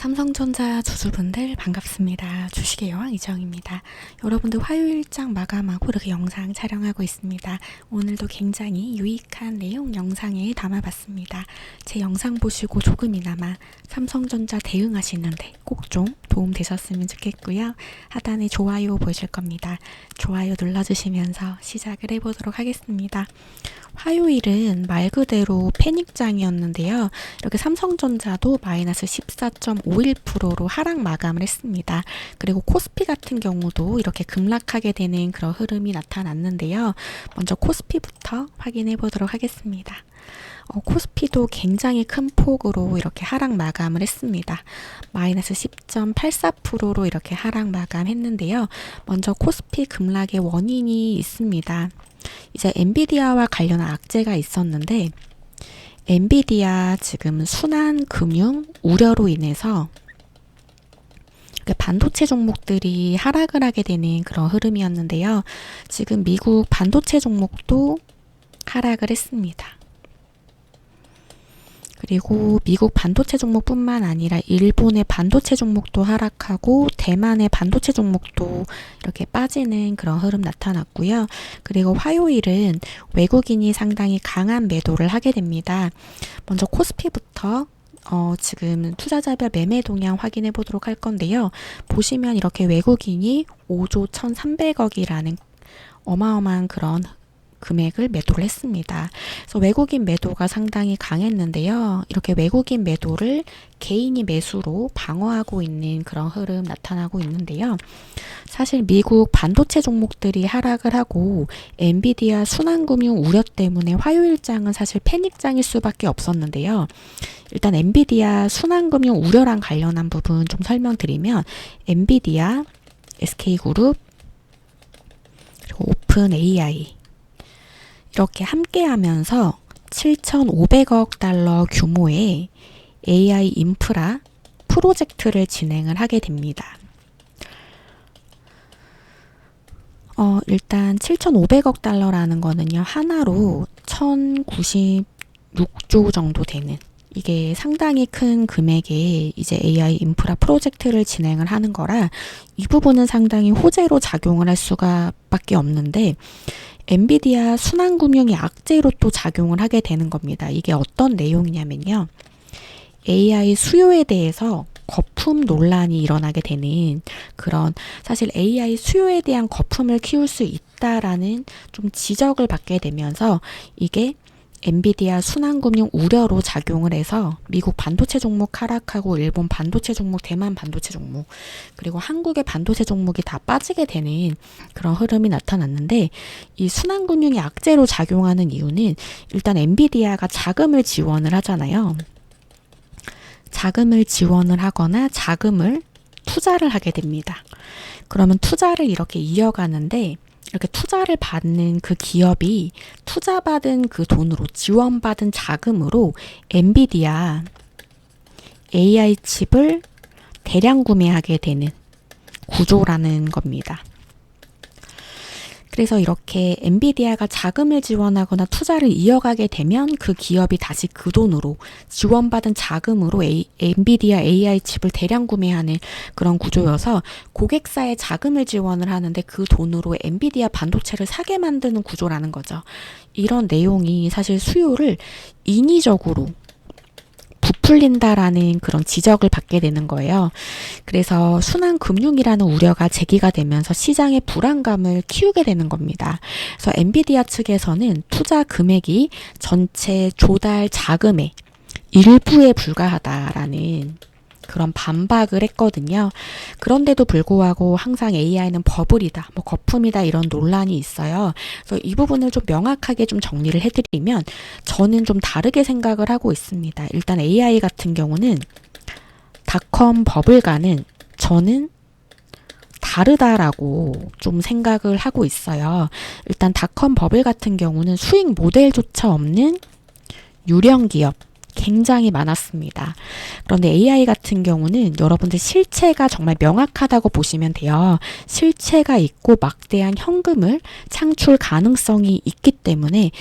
삼성전자 주주분들 반갑습니다. 주식의 여왕 이정입니다. 여러분들 화요일장 마감하고 이렇게 영상 촬영하고 있습니다. 오늘도 굉장히 유익한 내용 영상에 담아봤습니다. 제 영상 보시고 조금이나마 삼성전자 대응하시는데 꼭 좀 도움 되셨으면 좋겠고요. 하단에 좋아요 보이실 겁니다. 좋아요 눌러주시면서 시작을 해보도록 하겠습니다. 화요일은 말 그대로 패닉장이었는데요. 이렇게 삼성전자도 마이너스 14.51%로 하락 마감을 했습니다. 그리고 코스피 같은 경우도 이렇게 급락하게 되는 그런 흐름이 나타났는데요. 먼저 코스피부터 확인해 보도록 하겠습니다. 코스피도 굉장히 큰 폭으로 이렇게 하락 마감을 했습니다. 마이너스 10.84%로 이렇게 하락 마감했는데요. 먼저 코스피 급락의 원인이 있습니다. 이제 엔비디아와 관련한 악재가 있었는데 엔비디아 지금 순환 금융 우려로 인해서 반도체 종목들이 하락을 하게 되는 그런 흐름이었는데요. 지금 미국 반도체 종목도 하락을 했습니다. 그리고 미국 반도체 종목뿐만 아니라 일본의 반도체 종목도 하락하고 대만의 반도체 종목도 이렇게 빠지는 그런 흐름 나타났고요. 그리고 화요일은 외국인이 상당히 강한 매도를 하게 됩니다. 먼저 코스피부터 지금 투자자별 매매 동향 확인해 보도록 할 건데요. 보시면 이렇게 외국인이 5조 1,300억이라는 어마어마한 그런 금액을 매도를 했습니다. 그래서 외국인 매도가 상당히 강했는데요. 이렇게 외국인 매도를 개인이 매수로 방어하고 있는 그런 흐름 나타나고 있는데요. 사실 미국 반도체 종목들이 하락을 하고 엔비디아 순환금융 우려 때문에 화요일장은 사실 패닉장일 수밖에 없었는데요. 일단 엔비디아 순환금융 우려랑 관련한 부분 좀 설명드리면 엔비디아, SK그룹, 그리고 오픈 AI 이렇게 함께 하면서 7,500억 달러 규모의 AI 인프라 프로젝트를 진행을 하게 됩니다. 일단 7,500억 달러라는 거는요, 하나로 1,096조 정도 되는 이게 상당히 큰 금액의 이제 AI 인프라 프로젝트를 진행을 하는 거라 이 부분은 상당히 호재로 작용을 할 수가 밖에 없는데 엔비디아 순환금융이 악재로 또 작용을 하게 되는 겁니다. 이게 어떤 내용이냐면요. AI 수요에 대해서 거품 논란이 일어나게 되는 그런 사실 AI 수요에 대한 거품을 키울 수 있다라는 좀 지적을 받게 되면서 이게 엔비디아 순환금융 우려로 작용을 해서 미국 반도체 종목 하락하고 일본 반도체 종목, 대만 반도체 종목 그리고 한국의 반도체 종목이 다 빠지게 되는 그런 흐름이 나타났는데 이 순환금융이 악재로 작용하는 이유는 일단 엔비디아가 자금을 지원을 하잖아요. 자금을 지원을 하거나 자금을 투자를 하게 됩니다. 그러면 투자를 이렇게 이어가는데 이렇게 투자를 받는 그 기업이 투자받은 그 돈으로 지원받은 자금으로 엔비디아 AI 칩을 대량 구매하게 되는 구조라는 겁니다. 그래서 이렇게 엔비디아가 자금을 지원하거나 투자를 이어가게 되면 그 기업이 다시 그 돈으로 지원받은 자금으로 엔비디아 AI 칩을 대량 구매하는 그런 구조여서 고객사에 자금을 지원을 하는데 그 돈으로 엔비디아 반도체를 사게 만드는 구조라는 거죠. 이런 내용이 사실 수요를 인위적으로 부풀린다라는 그런 지적을 받게 되는 거예요. 그래서 순환금융이라는 우려가 제기가 되면서 시장의 불안감을 키우게 되는 겁니다. 그래서 엔비디아 측에서는 투자 금액이 전체 조달 자금의 일부에 불과하다라는 그런 반박을 했거든요. 그런데도 불구하고 항상 AI는 버블이다, 거품이다 이런 논란이 있어요. 그래서 이 부분을 좀 명확하게 좀 정리를 해드리면 저는 좀 다르게 생각을 하고 있습니다. 일단 AI 같은 경우는 닷컴 버블과는 저는 다르다라고 좀 생각을 하고 있어요. 일단 닷컴 버블 같은 경우는 수익 모델조차 없는 유령 기업 굉장히 많았습니다. 그런데 AI 같은 경우는 여러분들 실체가 정말 명확하다고 보시면 돼요. 실체가 있고 막대한 현금을 창출 가능성이 있기 때문에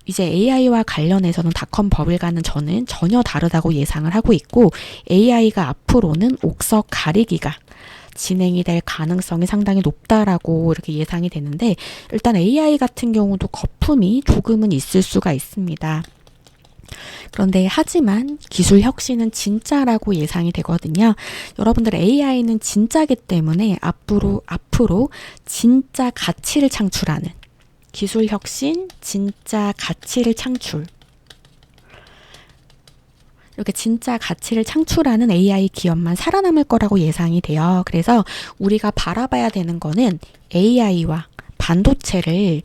이제 AI와 관련해서는 닷컴 버블과는 저는 전혀 다르다고 예상을 하고 있고, AI가 앞으로는 옥석 가리기가 진행이 될 가능성이 상당히 높다라고 이렇게 예상이 되는데, 일단 AI 같은 경우도 거품이 조금은 있을 수가 있습니다. 그런데 하지만 기술 혁신은 진짜라고 예상이 되거든요. 여러분들 AI는 진짜기 때문에 앞으로 진짜 가치를 창출하는 기술 혁신, 진짜 가치를 창출, 이렇게 진짜 가치를 창출하는 AI 기업만 살아남을 거라고 예상이 돼요. 그래서 우리가 바라봐야 되는 거는 AI와 반도체를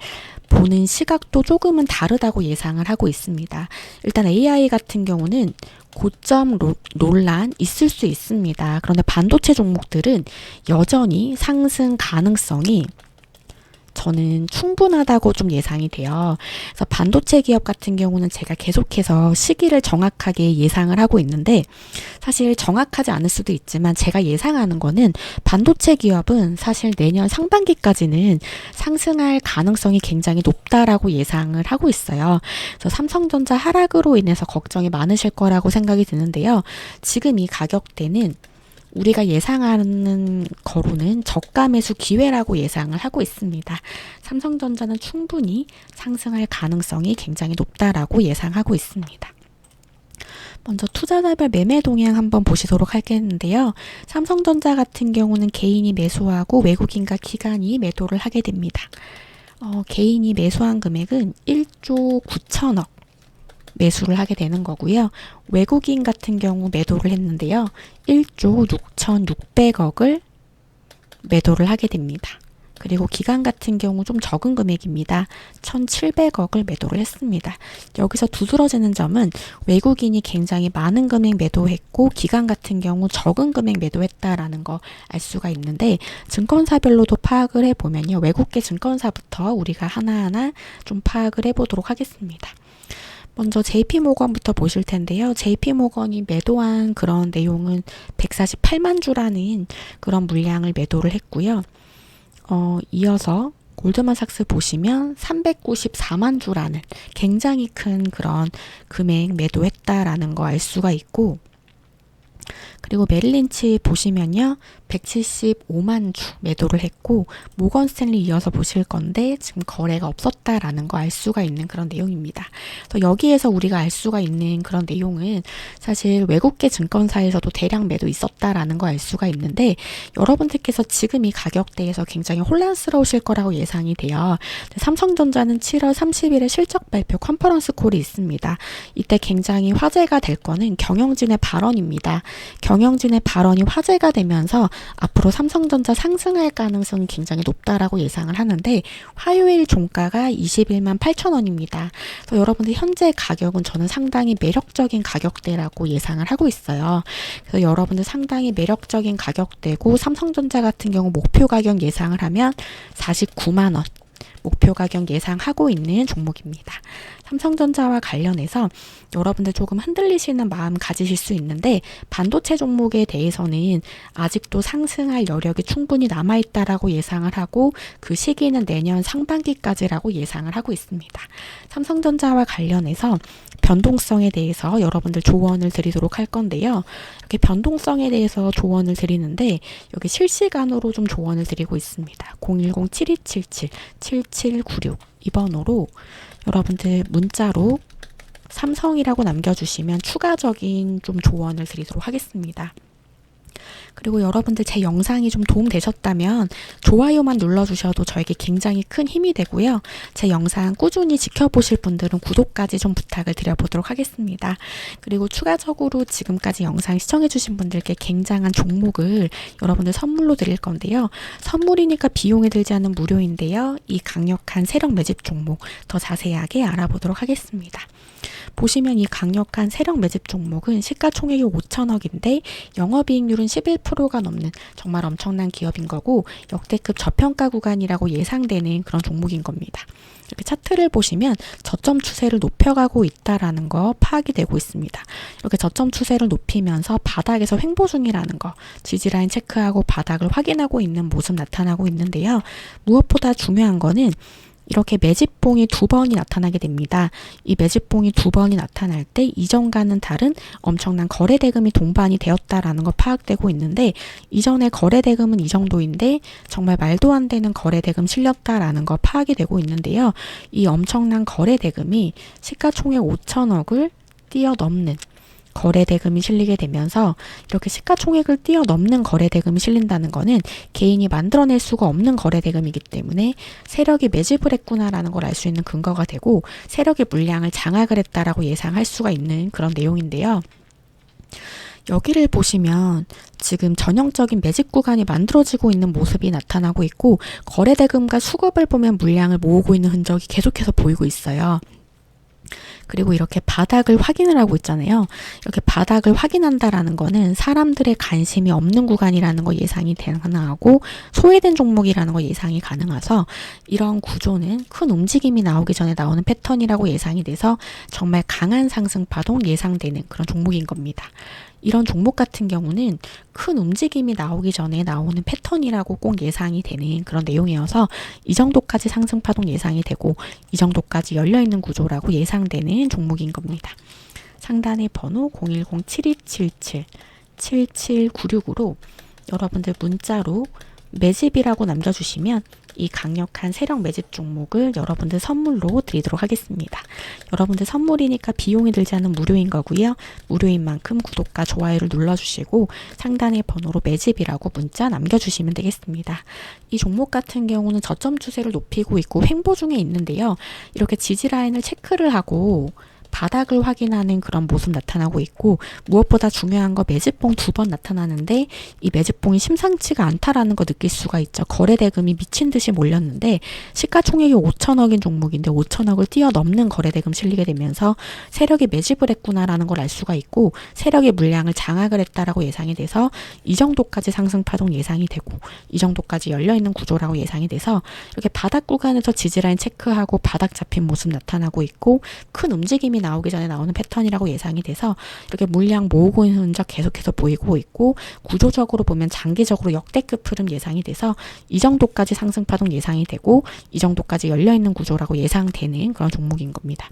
보는 시각도 조금은 다르다고 예상을 하고 있습니다. 일단 AI 같은 경우는 고점 논란 있을 수 있습니다. 그런데 반도체 종목들은 여전히 상승 가능성이 저는 충분하다고 좀 예상이 돼요. 그래서 반도체 기업 같은 경우는 제가 계속해서 시기를 정확하게 예상을 하고 있는데, 사실 정확하지 않을 수도 있지만 제가 예상하는 거는 반도체 기업은 사실 내년 상반기까지는 상승할 가능성이 굉장히 높다라고 예상을 하고 있어요. 그래서 삼성전자 하락으로 인해서 걱정이 많으실 거라고 생각이 드는데요. 지금 이 가격대는 우리가 예상하는 거로는 저가 매수 기회라고 예상을 하고 있습니다. 삼성전자는 충분히 상승할 가능성이 굉장히 높다라고 예상하고 있습니다. 먼저 투자자별 매매 동향 한번 보시도록 하겠는데요. 삼성전자 같은 경우는 개인이 매수하고 외국인과 기관이 매도를 하게 됩니다. 개인이 매수한 금액은 1조 9천억 매수를 하게 되는 거고요. 외국인 같은 경우 매도를 했는데요. 1조 6,600억을 매도를 하게 됩니다. 그리고 기관 같은 경우 좀 적은 금액입니다. 1,700억을 매도를 했습니다. 여기서 두드러지는 점은 외국인이 굉장히 많은 금액 매도했고 기관 같은 경우 적은 금액 매도했다라는 거 알 수가 있는데, 증권사별로도 파악을 해보면요. 외국계 증권사부터 우리가 하나하나 좀 파악을 해보도록 하겠습니다. 먼저 JP모건부터 보실 텐데요. JP모건이 매도한 그런 내용은 148만 주라는 그런 물량을 매도를 했고요. 이어서 골드만삭스 보시면 394만 주라는 굉장히 큰 그런 금액 매도했다라는 거 알 수가 있고, 그리고 메릴린치 보시면요. 175만 주 매도를 했고, 모건스탠리 이어서 보실 건데 지금 거래가 없었다라는 거 알 수가 있는 그런 내용입니다. 그래서 여기에서 우리가 알 수가 있는 그런 내용은 사실 외국계 증권사에서도 대량 매도 있었다라는 거 알 수가 있는데, 여러분들께서 지금 이 가격대에서 굉장히 혼란스러우실 거라고 예상이 돼요. 삼성전자는 7월 30일에 실적 발표 컨퍼런스 콜이 있습니다. 이때 굉장히 화제가 될 거는 경영진의 발언입니다. 경영진의 발언이 화제가 되면서 앞으로 삼성전자 상승할 가능성이 굉장히 높다라고 예상을 하는데, 화요일 종가가 21만 8천 원입니다. 그래서 여러분들 현재 가격은 저는 상당히 매력적인 가격대라고 예상을 하고 있어요. 그래서 여러분들 상당히 매력적인 가격대고, 삼성전자 같은 경우 목표 가격 예상을 하면 49만 원 목표 가격 예상하고 있는 종목입니다. 삼성전자와 관련해서 여러분들 조금 흔들리시는 마음 가지실 수 있는데, 반도체 종목에 대해서는 아직도 상승할 여력이 충분히 남아있다라고 예상을 하고, 그 시기는 내년 상반기까지라고 예상을 하고 있습니다. 삼성전자와 관련해서 변동성에 대해서 여러분들 조언을 드리도록 할 건데요. 이렇게 변동성에 대해서 조언을 드리는데, 여기 실시간으로 좀 조언을 드리고 있습니다. 010-7277-7796 이 번호로 여러분들 문자로 삼성이라고 남겨주시면 추가적인 좀 조언을 드리도록 하겠습니다. 그리고 여러분들 제 영상이 좀 도움되셨다면 좋아요만 눌러주셔도 저에게 굉장히 큰 힘이 되고요. 제 영상 꾸준히 지켜보실 분들은 구독까지 좀 부탁을 드려보도록 하겠습니다. 그리고 추가적으로 지금까지 영상 시청해주신 분들께 굉장한 종목을 여러분들 선물로 드릴 건데요. 선물이니까 비용이 들지 않은 무료인데요. 이 강력한 세력 매집 종목 더 자세하게 알아보도록 하겠습니다. 보시면 이 강력한 세력 매집 종목은 시가총액이 5천억인데 영업이익률은 11%가 넘는 정말 엄청난 기업인 거고, 역대급 저평가 구간이라고 예상되는 그런 종목인 겁니다. 이렇게 차트를 보시면 저점 추세를 높여가고 있다라는 거 파악이 되고 있습니다. 이렇게 저점 추세를 높이면서 바닥에서 횡보 중이라는 거, 지지라인 체크하고 바닥을 확인하고 있는 모습 나타나고 있는데요. 무엇보다 중요한 거는 이렇게 매집봉이 두 번이 나타나게 됩니다. 이 매집봉이 두 번이 나타날 때 이전과는 다른 엄청난 거래 대금이 동반이 되었다라는 거 파악되고 있는데, 이전에 거래 대금은 이 정도인데 정말 말도 안 되는 거래 대금 실렸다라는 거 파악이 되고 있는데요. 이 엄청난 거래 대금이 시가총액 5천억을 뛰어넘는 거래 대금이 실리게 되면서, 이렇게 시가총액을 뛰어넘는 거래 대금이 실린다는 거는 개인이 만들어낼 수가 없는 거래 대금이기 때문에 세력이 매집을 했구나라는 걸 알 수 있는 근거가 되고, 세력의 물량을 장악을 했다라고 예상할 수가 있는 그런 내용인데요. 여기를 보시면 지금 전형적인 매집 구간이 만들어지고 있는 모습이 나타나고 있고, 거래 대금과 수급을 보면 물량을 모으고 있는 흔적이 계속해서 보이고 있어요. 그리고 이렇게 바닥을 확인을 하고 있잖아요. 이렇게 바닥을 확인한다라는 거는 사람들의 관심이 없는 구간이라는 거 예상이 가능하고, 소외된 종목이라는 거 예상이 가능해서 이런 구조는 큰 움직임이 나오기 전에 나오는 패턴이라고 예상이 돼서 정말 강한 상승 파동 예상되는 그런 종목인 겁니다. 이런 종목 같은 경우는 큰 움직임이 나오기 전에 나오는 패턴이라고 꼭 예상이 되는 그런 내용이어서 이 정도까지 상승 파동 예상이 되고, 이 정도까지 열려있는 구조라고 예상되는 종목인 겁니다. 상단의 번호 010-7277-7796으로 여러분들 문자로 매집이라고 남겨주시면 이 강력한 세력 매집 종목을 여러분들 선물로 드리도록 하겠습니다. 여러분들 선물이니까 비용이 들지 않은 무료인 거고요. 무료인 만큼 구독과 좋아요를 눌러주시고 상단의 번호로 매집이라고 문자 남겨주시면 되겠습니다. 이 종목 같은 경우는 저점 추세를 높이고 있고 횡보 중에 있는데요. 이렇게 지지라인을 체크를 하고 바닥을 확인하는 그런 모습 나타나고 있고, 무엇보다 중요한 거 매집봉 두 번 나타나는데 이 매집봉이 심상치가 않다라는 거 느낄 수가 있죠. 거래 대금이 미친 듯이 몰렸는데 시가총액이 5천억인 종목인데 5천억을 뛰어넘는 거래 대금 실리게 되면서 세력이 매집을 했구나라는 걸 알 수가 있고, 세력의 물량을 장악을 했다라고 예상이 돼서 이 정도까지 상승 파동 예상이 되고, 이 정도까지 열려있는 구조라고 예상이 돼서 이렇게 바닥 구간에서 지지라인 체크하고 바닥 잡힌 모습 나타나고 있고, 큰 움직임이 나오기 전에 나오는 패턴이라고 예상이 돼서 이렇게 물량 모으고 있는 흔적 계속해서 보이고 있고, 구조적으로 보면 장기적으로 역대급 흐름 예상이 돼서 이 정도까지 상승 파동 예상이 되고, 이 정도까지 열려있는 구조라고 예상되는 그런 종목인 겁니다.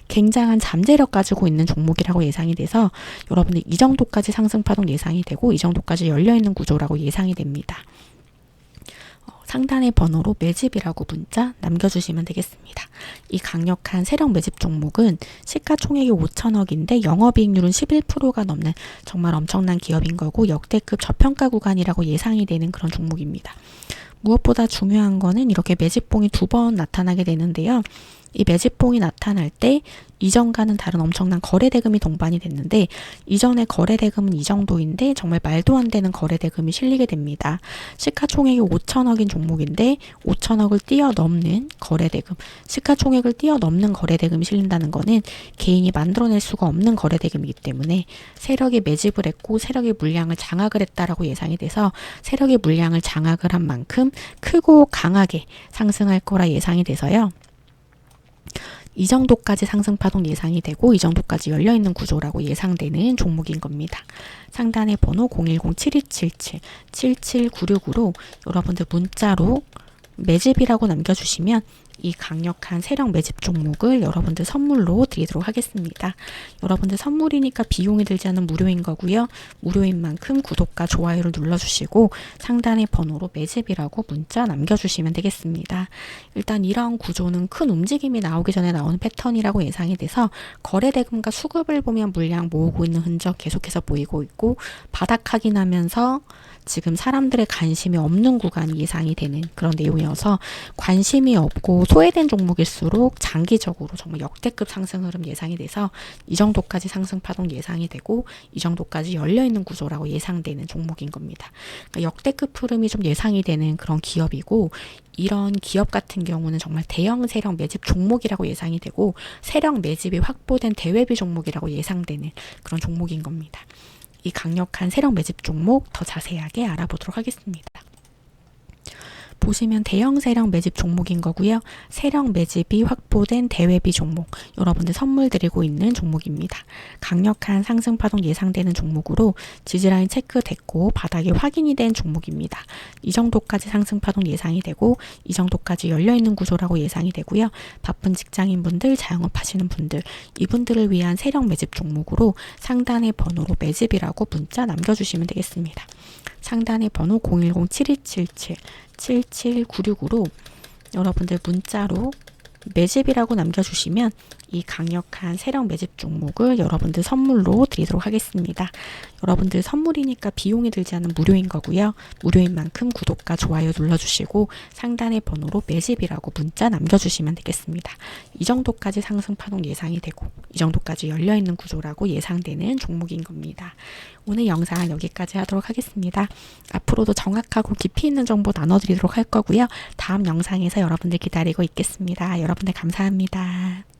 굉장한 잠재력 가지고 있는 종목이라고 예상이 돼서 여러분들 이 정도까지 상승 파동 예상이 되고, 이 정도까지 열려있는 구조라고 예상이 됩니다. 상단의 번호로 매집이라고 문자 남겨주시면 되겠습니다. 이 강력한 세력 매집 종목은 시가총액이 5천억인데 영업이익률은 11%가 넘는 정말 엄청난 기업인 거고, 역대급 저평가 구간이라고 예상이 되는 그런 종목입니다. 무엇보다 중요한 거는 이렇게 매집봉이 두 번 나타나게 되는데요. 이 매집봉이 나타날 때 이전과는 다른 엄청난 거래 대금이 동반이 됐는데, 이전의 거래 대금은 이 정도인데 정말 말도 안 되는 거래 대금이 실리게 됩니다. 시가총액이 5천억인 종목인데 5천억을 뛰어넘는 거래 대금, 시가총액을 뛰어넘는 거래 대금이 실린다는 거는 개인이 만들어낼 수가 없는 거래 대금이기 때문에 세력이 매집을 했고 세력의 물량을 장악을 했다라고 예상이 돼서 세력의 물량을 장악을 한 만큼 크고 강하게 상승할 거라 예상이 돼서요. 이 정도까지 상승 파동 예상이 되고, 이 정도까지 열려있는 구조라고 예상되는 종목인 겁니다. 상단의 번호 010-7277-7796으로 여러분들 문자로 매집이라고 남겨주시면 이 강력한 세력 매집 종목을 여러분들 선물로 드리도록 하겠습니다. 여러분들 선물이니까 비용이 들지 않은 무료인 거고요. 무료인 만큼 구독과 좋아요를 눌러주시고 상단의 번호로 매집이라고 문자 남겨주시면 되겠습니다. 일단 이런 구조는 큰 움직임이 나오기 전에 나오는 패턴이라고 예상이 돼서 거래 대금과 수급을 보면 물량 모으고 있는 흔적 계속해서 보이고 있고, 바닥 확인하면서 지금 사람들의 관심이 없는 구간이 예상이 되는 그런 내용이어서 관심이 없고 소외된 종목일수록 장기적으로 정말 역대급 상승 흐름 예상이 돼서 이 정도까지 상승 파동 예상이 되고, 이 정도까지 열려있는 구조라고 예상되는 종목인 겁니다. 그러니까 역대급 흐름이 좀 예상이 되는 그런 기업이고, 이런 기업 같은 경우는 정말 대형 세력 매집 종목이라고 예상이 되고, 세력 매집이 확보된 대외비 종목이라고 예상되는 그런 종목인 겁니다. 이 강력한 세력 매집 종목 더 자세하게 알아보도록 하겠습니다. 보시면 대형 세력 매집 종목인 거고요. 세력 매집이 확보된 대외비 종목, 여러분들 선물 드리고 있는 종목입니다. 강력한 상승 파동 예상되는 종목으로 지지라인 체크됐고 바닥이 확인이 된 종목입니다. 이 정도까지 상승 파동 예상이 되고 이 정도까지 열려있는 구조라고 예상이 되고요. 바쁜 직장인분들, 자영업 하시는 분들, 이분들을 위한 세력 매집 종목으로 상단의 번호로 매집이라고 문자 남겨주시면 되겠습니다. 상단의 번호 010-7277-7796으로 여러분들 문자로 매집이라고 남겨주시면 이 강력한 세력 매집 종목을 여러분들 선물로 드리도록 하겠습니다. 여러분들 선물이니까 비용이 들지 않은 무료인 거고요. 무료인 만큼 구독과 좋아요 눌러주시고 상단의 번호로 매집이라고 문자 남겨주시면 되겠습니다. 이 정도까지 상승 파동 예상이 되고 이 정도까지 열려있는 구조라고 예상되는 종목인 겁니다. 오늘 영상 여기까지 하도록 하겠습니다. 앞으로도 정확하고 깊이 있는 정보 나눠드리도록 할 거고요. 다음 영상에서 여러분들 기다리고 있겠습니다. 여러분들 감사합니다.